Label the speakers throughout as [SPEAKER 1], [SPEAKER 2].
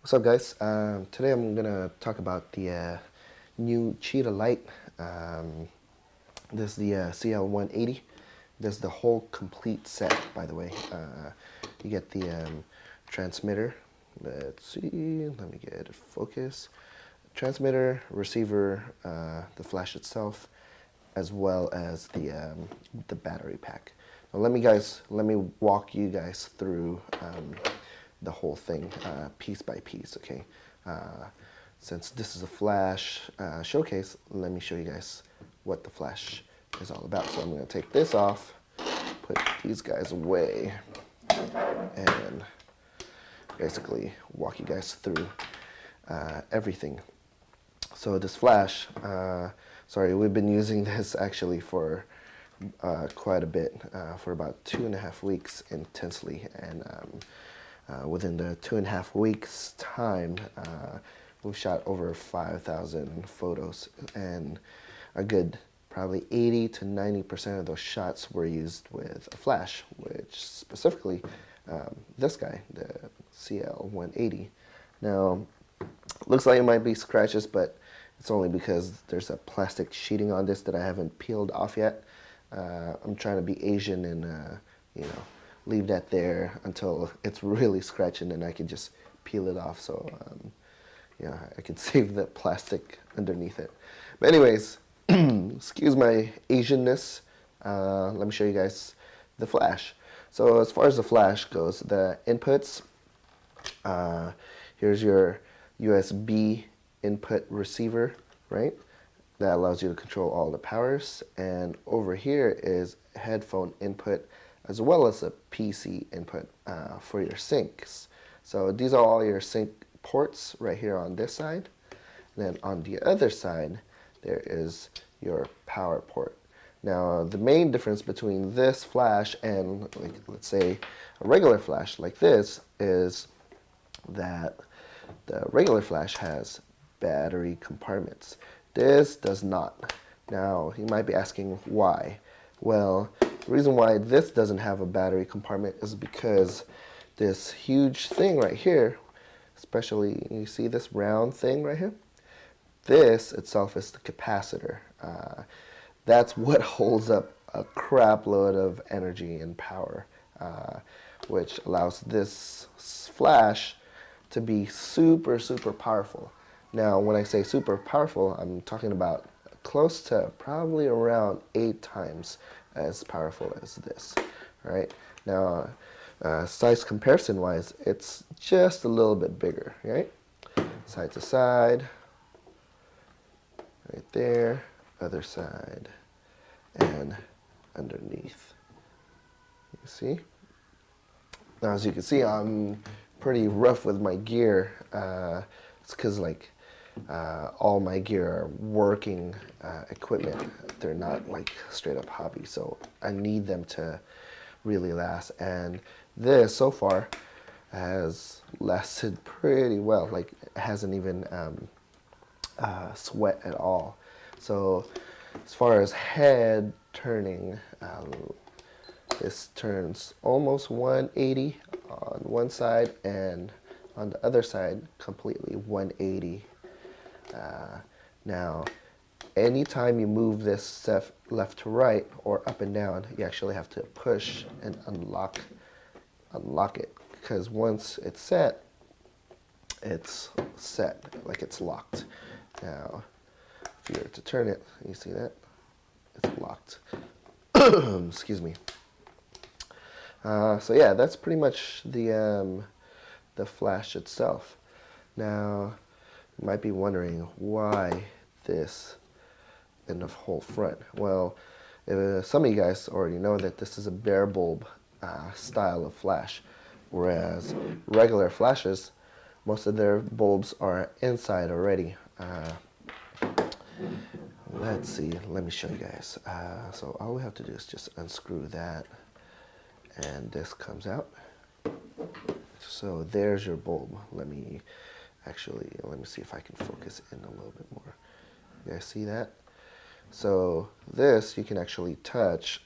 [SPEAKER 1] What's up, guys? Today I'm gonna talk about the new Cheetah light. This is the CL180. This is the whole complete set, by the way. You get the transmitter. Let's see. Let me get it focus. Transmitter, receiver, the flash itself, as well as the battery pack. Now let me walk you guys through the whole thing piece by piece. Okay, since this is a flash showcase, let me show you guys what the flash is all about. So I'm going to take this off, put these guys away, and basically walk you guys through everything. So this flash, sorry, we've been using this actually for quite a bit, for about 2.5 weeks intensely, and within the 2.5 weeks time, we've shot over 5,000 photos, and a good probably 80 to 90% of those shots were used with a flash, which specifically this guy, the CL180. Now, looks like it might be scratches, but it's only because there's a plastic sheeting on this that I haven't peeled off yet. I'm trying to be Asian and leave that there until it's really scratching, and I can just peel it off. So I can save the plastic underneath it. But anyways, excuse my Asianness. Let me show you guys the flash. So as far as the flash goes, the inputs. Here's your USB input receiver, right? That allows you to control all the powers. And over here is headphone input, as well as a PC input for your syncs. So these are all your sync ports right here on this side. And then on the other side, there is your power port. Now, the main difference between this flash and, like, let's say, a regular flash like this is that the regular flash has battery compartments. This does not. Now, you might be asking why. Well, the reason why this doesn't have a battery compartment is because this huge thing right here, especially, you see this round thing right here? This itself is the capacitor. That's what holds up a crap load of energy and power, which allows this flash to be super, super powerful. Now, when I say super powerful, I'm talking about close to probably around 8 times as powerful as this, right? Now, size comparison wise, it's just a little bit bigger, right? Side to side, right there, other side, and underneath. You see? Now, as you can see, I'm pretty rough with my gear. It's because all my gear are working equipment. They're not like straight up hobby, so I need them to really last. And this so far has lasted pretty well. Like, it hasn't even sweat at all. So as far as head turning, this turns almost 180 on one side, and on the other side completely 180. Now, anytime you move this stuff left to right or up and down, you actually have to push and unlock it, because once it's set, like it's locked. Now, if you were to turn it, you see that? It's locked. Excuse me. So yeah, that's pretty much the flash itself. Now, you might be wondering why this in the whole front. Well, some of you guys already know that this is a bare bulb style of flash, whereas regular flashes, most of their bulbs are inside already. Let's see, let me show you guys. So all we have to do is just unscrew that, and this comes out. So there's your bulb. Let me see if I can focus in a little bit more. You guys see that? So this, you can actually touch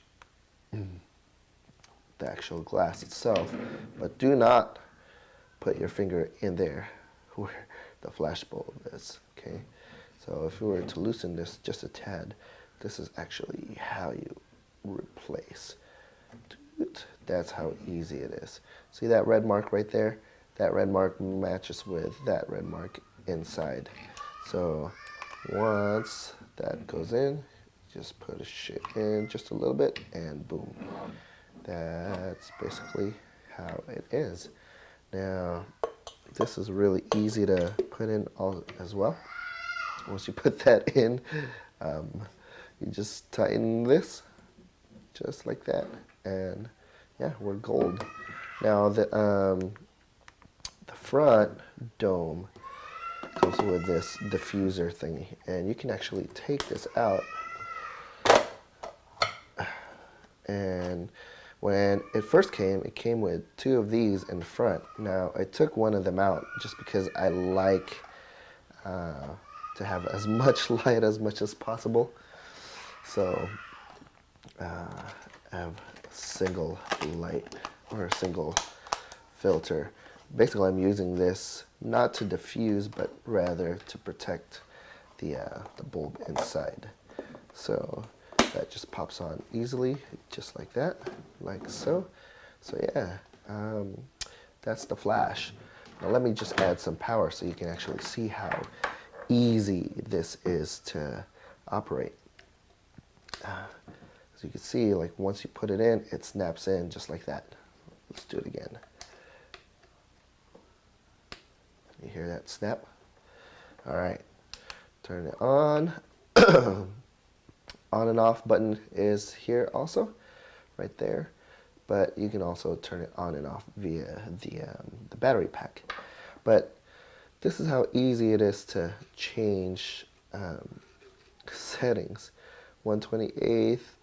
[SPEAKER 1] the actual glass itself, but do not put your finger in there where the flash bulb is, okay? So if we were to loosen this just a tad, this is actually how you replace. That's how easy it is. See that red mark right there? That red mark matches with that red mark inside. So once that goes in, just put a shit in just a little bit and boom. That's basically how it is. Now, this is really easy to put in all as well. Once you put that in, you just tighten this just like that, and yeah, we're gold. Now the front dome comes with this diffuser thingy, and you can actually take this out. And when it first came, it came with 2 of these in the front. Now I took one of them out just because I like to have as much light as much as possible. So I have a single light or a single filter. Basically, I'm using this not to diffuse, but rather to protect the bulb inside. So that just pops on easily, just like that, like so. So yeah, that's the flash. Now let me just add some power so you can actually see how easy this is to operate. As you can see, like once you put it in, it snaps in just like that. Let's do it again. You hear that snap? All right, turn it on. On and off button is here also, right there. But you can also turn it on and off via the battery pack. But this is how easy it is to change settings. 128th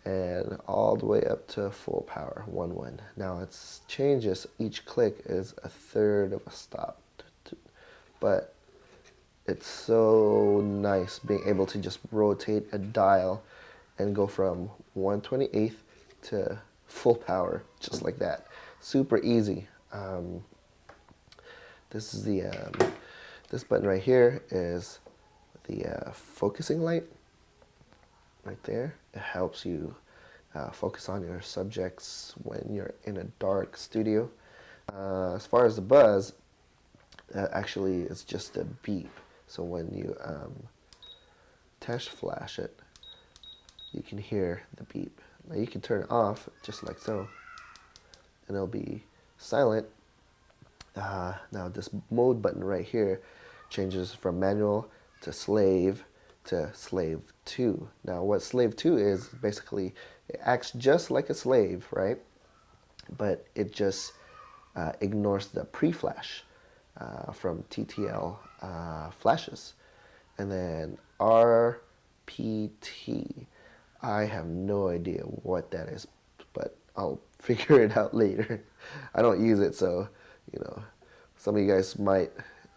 [SPEAKER 1] and all the way up to full power, 1.1. Now it changes, each click is 1/3 of a stop. But it's so nice being able to just rotate a dial and go from 1/28th to full power, just like that. Super easy. This is the this button right here is the focusing light right there. It helps you focus on your subjects when you're in a dark studio. As far as the buzz, actually it's just a beep. So when you test flash it, you can hear the beep. Now you can turn it off just like so, and it'll be silent. Now this mode button right here changes from manual to slave 2. Now what slave 2 is, basically it acts just like a slave, right? But it just ignores the pre-flash from TTL flashes. And then RPT, I have no idea what that is, but I'll figure it out later. I don't use it, so you know, some of you guys might.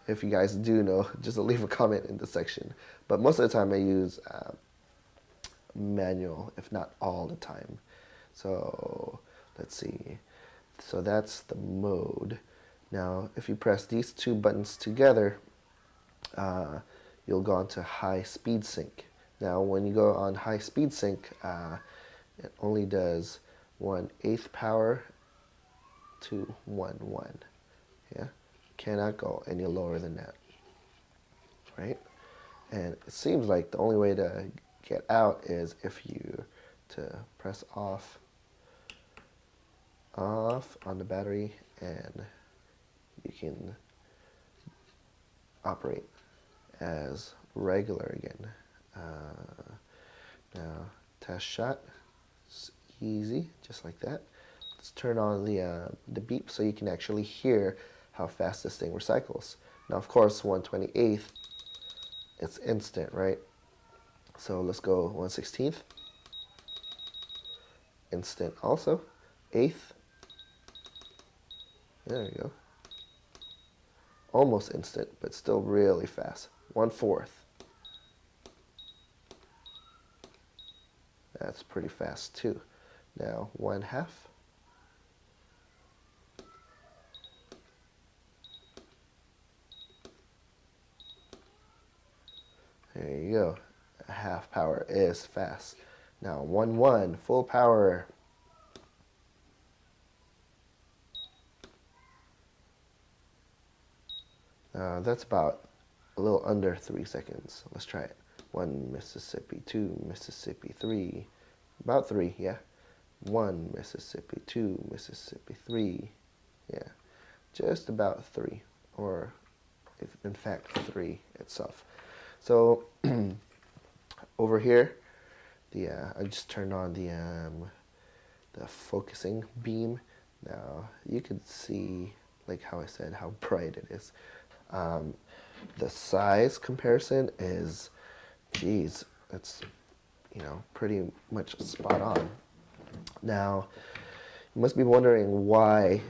[SPEAKER 1] If you guys do know, just leave a comment in the section. But most of the time I use manual, if not all the time. So let's see. So that's the mode. Now if you press these 2 buttons together, you'll go on to high speed sync. Now when you go on high speed sync, it only does 1/8 power to 1.1. Yeah, cannot go any lower than that, right? And it seems like the only way to get out is if you press off on the battery, and you can operate as regular again. Now test shot, it's easy, just like that. Let's turn on the beep so you can actually hear how fast this thing recycles. Now of course 1/28th, it's instant, right? So let's go 1/16th, instant also. 1/8, there you go. Almost instant, but still really fast. 1/4. That's pretty fast too. Now 1/2. There you go. Half power is fast. Now 1-1, full power. That's about a little under 3 seconds. Let's try it. 1 Mississippi, 2 Mississippi, 3. About 3, yeah. 1 Mississippi, 2 Mississippi, 3. Yeah, just about 3, or if in fact 3 itself. So over here, I just turned on the focusing beam. Now you can see, like how I said, how bright it is. The size comparison is, geez, it's, pretty much spot on. Now, you must be wondering why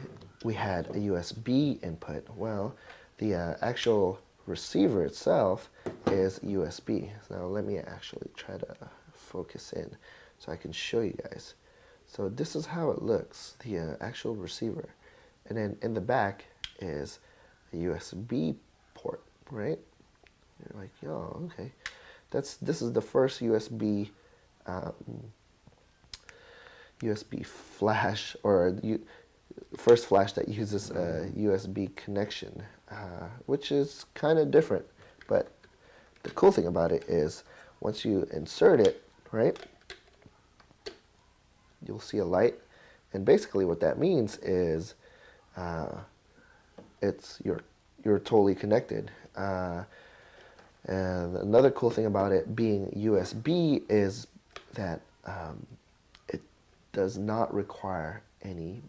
[SPEAKER 1] we had a USB input. Well, the actual receiver itself is USB. Now let me actually try to focus in so I can show you guys. So this is how it looks, the actual receiver. And then in the back is a USB port, right? You're like, oh, okay. This is the first USB flash, or first flash that uses a USB connection, which is kind of different. But the cool thing about it is once you insert it, right, you'll see a light. And basically what that means is you're totally connected. And another cool thing about it being USB is that it does not require any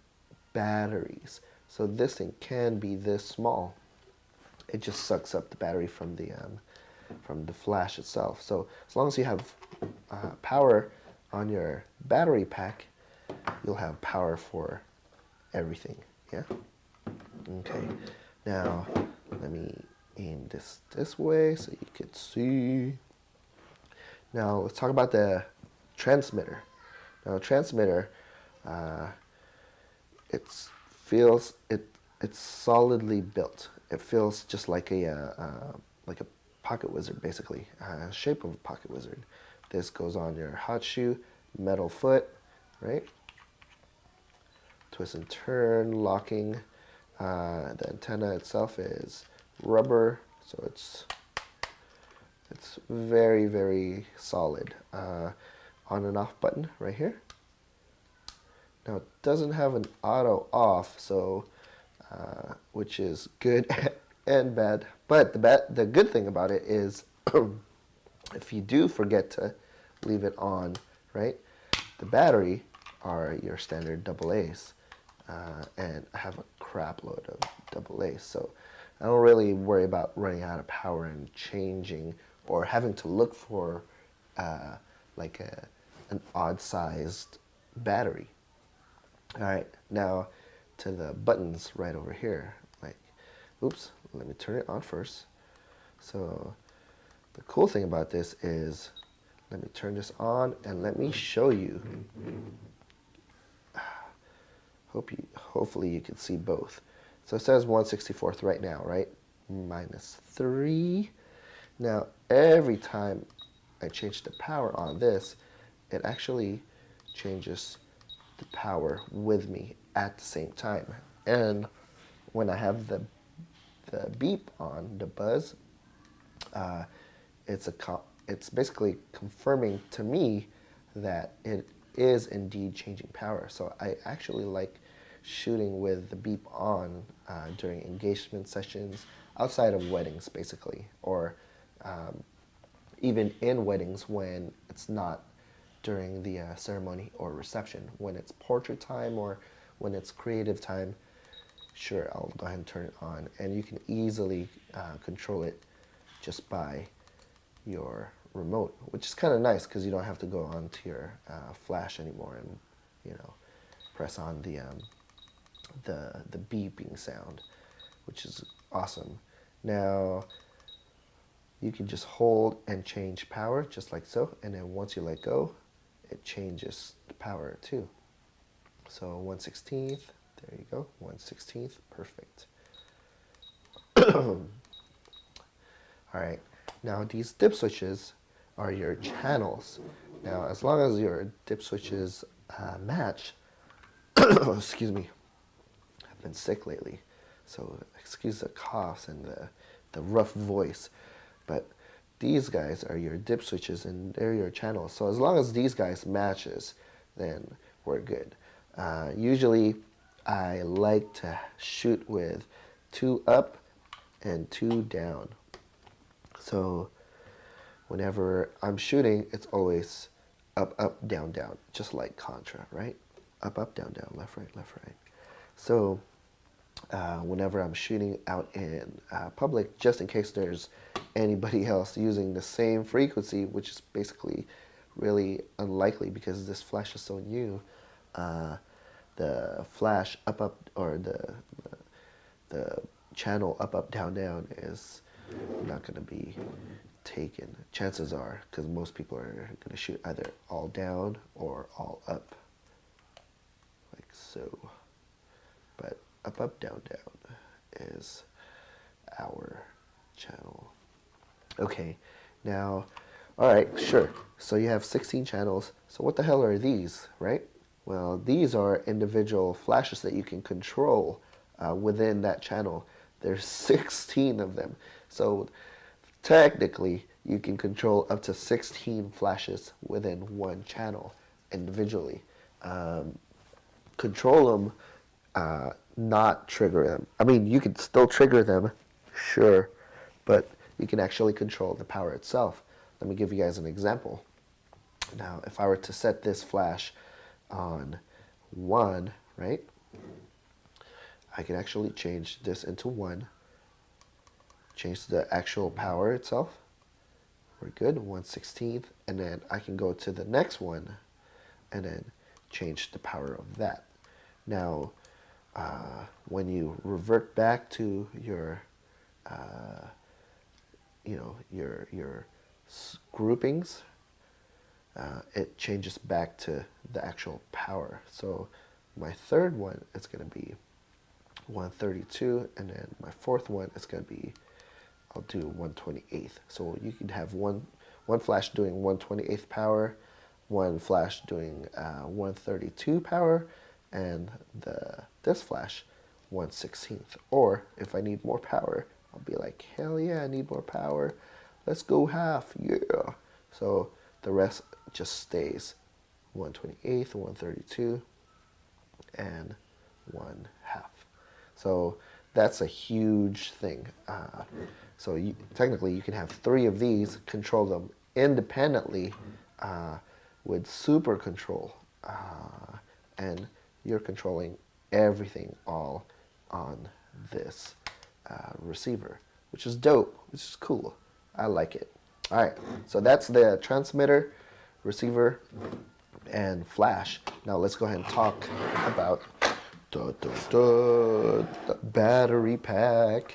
[SPEAKER 1] batteries. So this thing can be this small. It just sucks up the battery from the flash itself. So as long as you have power on your battery pack, you'll have power for everything. Yeah. Okay. Now let me aim this way so you can see. Now let's talk about the transmitter. Now the transmitter, it's solidly built. It feels just like a pocket wizard, basically, shape of a pocket wizard. This goes on your hot shoe, metal foot, right? Twist and turn, locking. The antenna itself is rubber, so it's very, very solid. On and off button right here. Now it doesn't have an auto off, so which is good and bad. But the good thing about it is if you do forget to leave it on, right, the battery are your standard AA's. And I have a crap load of AA's, so I don't really worry about running out of power and changing or having to look for like an odd-sized battery. All right, now to the buttons right over here. Like, oops, let me turn it on first. So the cool thing about this is, let me turn this on and let me show you. Hopefully you can see both. So it says 1/64th right now, right? -3. Now every time I change the power on this, it actually changes the power with me at the same time. And when I have the beep on, the buzz, it's basically confirming to me that it is indeed changing power. So I actually like shooting with the beep on during engagement sessions, outside of weddings basically, or even in weddings when it's not during the ceremony or reception. When it's portrait time or when it's creative time, sure, I'll go ahead and turn it on. And you can easily control it just by your remote, which is kind of nice because you don't have to go onto your flash anymore and press on the beeping sound, which is awesome. Now you can just hold and change power just like so, and then once you let go, it changes the power too. So 1/16th, there you go, 1/16th, perfect. All right, Now these dip switches are your channels. Now as long as your dip switches match, excuse me, I've been sick lately, so excuse the coughs and the rough voice, but these guys are your dip switches and they're your channels. So as long as these guys matches, then we're good. Usually I like to shoot with 2 up and 2 down. So whenever I'm shooting, it's always up, up, down, down, just like Contra, right? Up, up, down, down, left, right, left, right. So whenever I'm shooting out in public, just in case there's anybody else using the same frequency, which is basically really unlikely because this flash is so new, the flash up, up, or the channel up, up, down, down is not going to be taken. Chances are, because most people are going to shoot either all down or all up, like so. But up, up, down, down is our channel. Okay, now, all right, sure. So you have 16 channels. So what the hell are these, right? Well, these are individual flashes that you can control within that channel. There's 16 of them. So technically, you can control up to 16 flashes within one channel individually. Control them, not trigger them. I mean, you can still trigger them, sure, but you can actually control the power itself. Let me give you guys an example. Now, if I were to set this flash on 1, right, I can actually change this into 1, change the actual power itself. We're good, 1/16, and then I can go to the next one and then change the power of that. Now, when you revert back to your, your groupings, it changes back to the actual power. So my third one is going to be 132, and then my fourth one is going to be, I'll do 1/28. So you can have one flash doing 1/28 power, one flash doing 132 power, and this flash 1/16. Or if I need more power, I'll be like, hell yeah, I need more power. Let's go half, yeah. So the rest just stays 1/28, 132, and 1/2. So that's a huge thing. So technically you can have 3 of these, control them independently with super control, and you're controlling everything all on this receiver, which is dope, which is cool. I like it. All right, so that's the transmitter, receiver, and flash. Now let's go ahead and talk about the battery pack.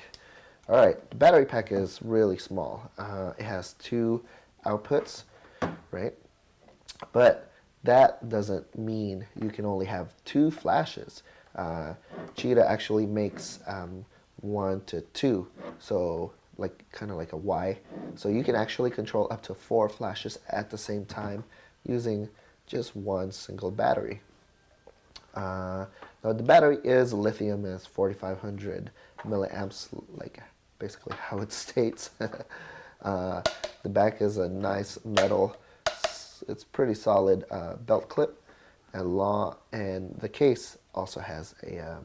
[SPEAKER 1] All right, the battery pack is really small. It has 2 outputs, right? But that doesn't mean you can only have 2 flashes. Cheetah actually makes 1 to 2, so kind of like a Y. So you can actually control up to 4 flashes at the same time using just one single battery. Now the battery is lithium, and it's 4,500 milliamps, like basically how it states. The back is a nice metal. It's pretty solid belt clip, and the case also has a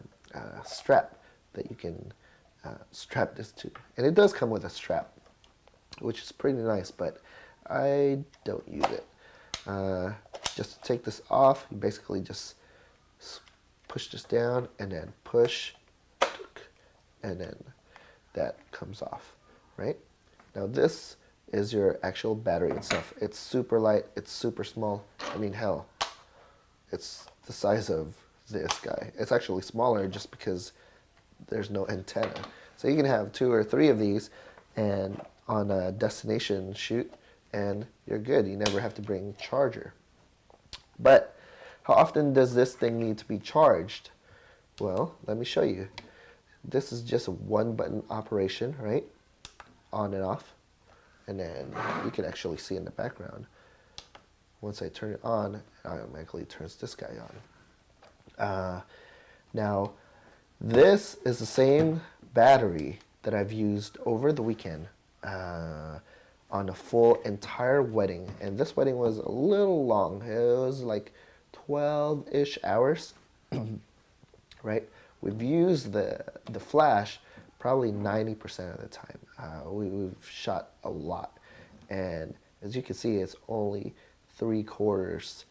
[SPEAKER 1] strap that you can strap this to, and it does come with a strap, which is pretty nice, but I don't use it. Just to take this off, you basically just push this down and then push, and then that comes off, right? Now this is your actual battery itself. It's super light, it's super small. I mean, hell, it's the size of this guy. It's actually smaller just because there's no antenna. So you can have 2 or 3 of these and on a destination shoot, and you're good. You never have to bring a charger. But how often does this thing need to be charged? Well, let me show you. This is just a 1-button operation, right? On and off. and then you can actually see in the background, once I turn it on, it automatically turns this guy on. Now, this is the same battery that I've used over the weekend on a full entire wedding. And this wedding was a little long. It was like 12-ish hours, right? We've used the flash probably 90% of the time. We've shot a lot. And as you can see, it's only 3/4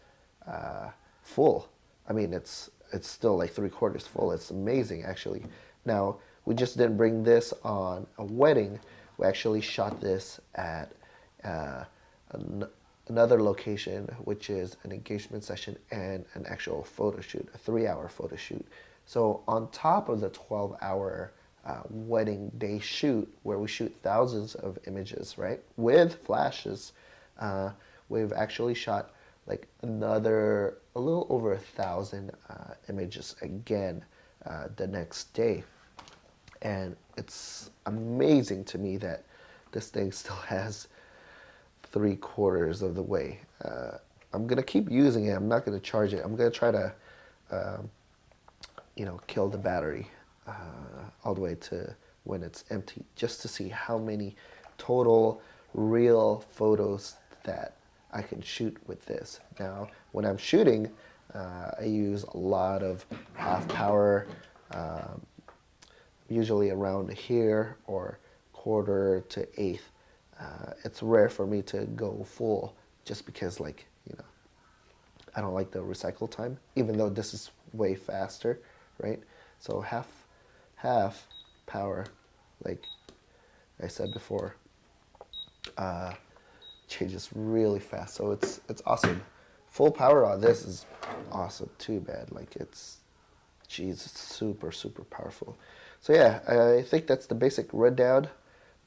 [SPEAKER 1] full. I mean, it's still like 3/4 full. It's amazing, actually. Now, we just didn't bring this on a wedding. We actually shot this at another location, which is an engagement session and an actual photo shoot, a 3-hour photo shoot. So on top of the 12-hour wedding day shoot, where we shoot thousands of images, right, with flashes, we've actually shot like a little over 1,000 images again the next day. And it's amazing to me that this thing still has 3/4 of the way. I'm gonna keep using it. I'm not gonna charge it. I'm gonna try to, kill the battery all the way to when it's empty, just to see how many total real photos that I can shoot with this. Now, when I'm shooting, I use a lot of half power, usually around here or 1/4 to 1/8. It's rare for me to go full, just because, like, I don't like the recycle time, even though this is way faster, right? So half power, like I said before, changes really fast. So it's awesome. Full power on this is awesome too, man. Like, it's super, super powerful. So yeah, I think that's the basic rundown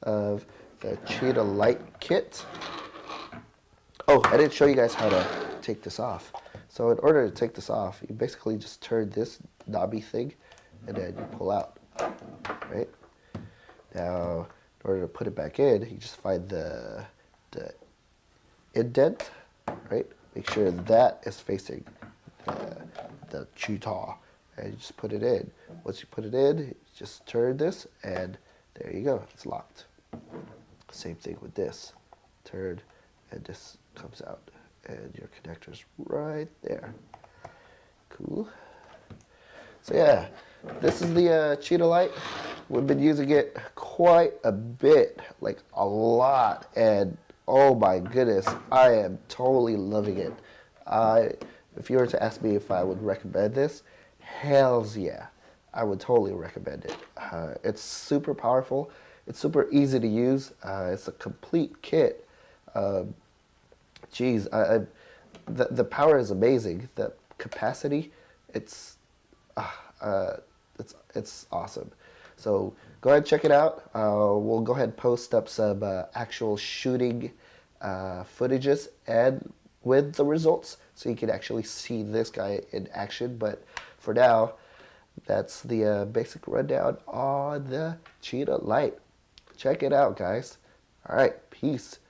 [SPEAKER 1] of the Cheetah Light kit. Oh, I didn't show you guys how to take this off. So in order to take this off, you basically just turn this knobby thing and then you pull out, right? Now, in order to put it back in, you just find the indent, right? Make sure that is facing the Cheetah, and you just put it in. Once you put it in, you just turn this, and there you go, it's locked. Same thing with this. Turn, and this comes out, and your connector's right there. Cool. So yeah, this is the Cheetah Light. We've been using it quite a bit, like a lot, and oh my goodness, I am totally loving it. If you were to ask me if I would recommend this, hells yeah, I would totally recommend it. It's super powerful. It's super easy to use. It's a complete kit. Geez, the power is amazing. The capacity, it's awesome. So go ahead and check it out. We'll go ahead and post up some actual shooting footages and with the results, so you can actually see this guy in action. But for now, that's the basic rundown on the Cheetah Light. Check it out, guys. All right, peace.